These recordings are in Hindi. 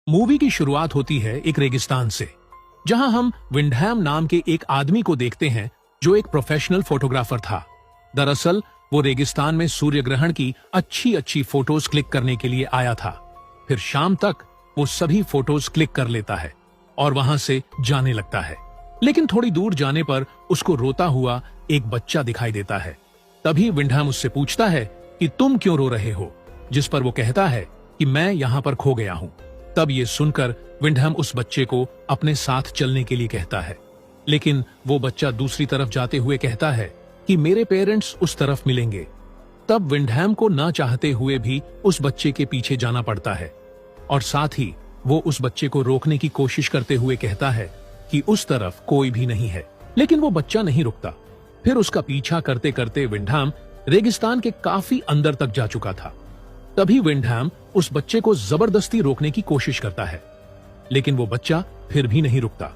मूवी की शुरुआत होती है एक रेगिस्तान से, जहां हम विंडहैम नाम के एक आदमी को देखते हैं जो एक प्रोफेशनल फोटोग्राफर था। दरअसल वो रेगिस्तान में सूर्य ग्रहण की अच्छी अच्छी फोटोज क्लिक करने के लिए आया था। फिर शाम तक वो सभी फोटोज क्लिक कर लेता है और वहां से जाने लगता है। लेकिन थोड़ी दूर जाने पर उसको रोता हुआ एक बच्चा दिखाई देता है। तभी विंडहैम उससे पूछता है कि तुम क्यों रो रहे हो, जिस पर वो कहता है कि मैं यहाँ पर खो गया हूँ। तब ये सुनकर विंडहैम उस बच्चे को अपने साथ चलने के लिए कहता है, लेकिन वो बच्चा दूसरी तरफ जाते हुए कहता है कि मेरे पेरेंट्स उस तरफ मिलेंगे। तब विंडहैम को ना चाहते हुए भी उस बच्चे के पीछे जाना पड़ता है और साथ ही वो उस बच्चे को रोकने की कोशिश करते हुए कहता है कि उस तरफ कोई भी नहीं है। लेकिन वो बच्चा नहीं रुकता। फिर उसका पीछा करते करते विंडहैम रेगिस्तान के काफी अंदर तक जा चुका था। तभी विंडहैम उस बच्चे को जबरदस्ती रोकने की कोशिश करता है, लेकिन वो बच्चा फिर भी नहीं रुकता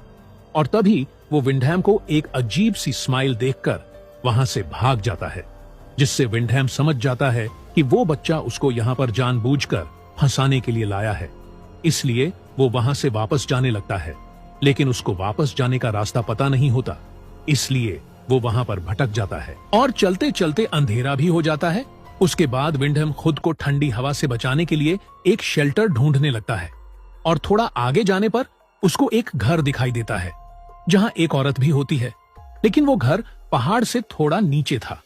और तभी वो विंडहैम को एक अजीब सी स्माइल देखकर वहां से भाग जाता है, जिससे विंडहैम समझ जाता है कि वो बच्चा उसको यहाँ पर जानबूझकर फंसाने के लिए लाया है। इसलिए वो वहां से वापस जाने लगता है, लेकिन उसको वापस जाने का रास्ता पता नहीं होता, इसलिए वो वहां पर भटक जाता है और चलते चलते अंधेरा भी हो जाता है। उसके बाद विंडहैम खुद को ठंडी हवा से बचाने के लिए एक शेल्टर ढूंढने लगता है और थोड़ा आगे जाने पर उसको एक घर दिखाई देता है जहां एक औरत भी होती है। लेकिन वो घर पहाड़ से थोड़ा नीचे था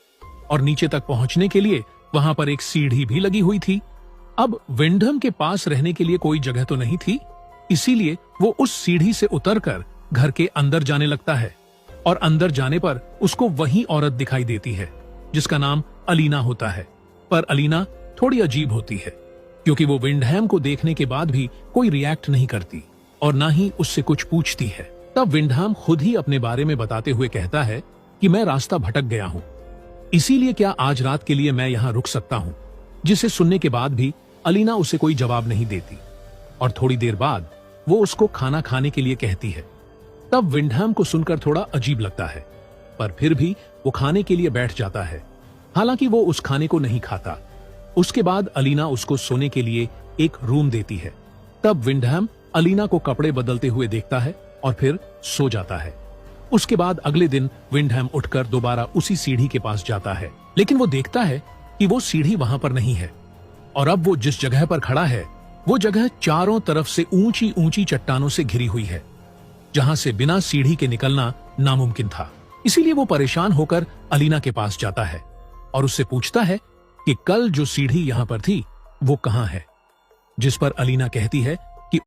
और नीचे तक पहुंचने के लिए वहां पर एक सीढ़ी भी लगी हुई थी। अब विंडहैम के पास रहने के लिए कोई जगह तो नहीं थी, इसीलिए वो उस सीढ़ी से उतरकर घर के अंदर जाने लगता है और अंदर जाने पर उसको वही औरत दिखाई देती है जिसका नाम अलीना होता है। पर अलीना थोड़ी अजीब होती है क्योंकि वो विंडहैम को देखने के बाद भी कोई रिएक्ट नहीं करती और ना ही उससे कुछ पूछती है। तब विंडहैम खुद ही अपने बारे में बताते हुए कहता है कि मैं रास्ता भटक गया हूँ, इसीलिए क्या आज रात के लिए मैं यहाँ रुक सकता हूँ। जिसे सुनने के बाद भी अलीना उसे कोई जवाब नहीं देती और थोड़ी देर बाद वो उसको खाना खाने के लिए कहती है। तब विंडहैम को सुनकर थोड़ा अजीब लगता है, पर फिर भी वो खाने के लिए बैठ जाता है। हालांकि वो उस खाने को नहीं खाता। उसके बाद अलीना उसको सोने के लिए एक रूम देती है। तब विंडहैम अलीना को कपड़े बदलते हुए देखता है और फिर सो जाता है। उसके बाद अगले दिन विंडहैम उठकर दोबारा उसी सीढ़ी के पास जाता है, लेकिन वो देखता है कि वो सीढ़ी वहां पर नहीं है और अब वो जिस जगह पर खड़ा है वो जगह चारों तरफ से ऊंची ऊंची चट्टानों से घिरी हुई है, जहां से बिना सीढ़ी के निकलना नामुमकिन था। इसीलिए वो परेशान होकर अलीना के पास जाता है और उससे पूछता है कि कल जो सीढ़ी यहाँ पर थी वो कहाँ है, जिस पर अलीना कहती है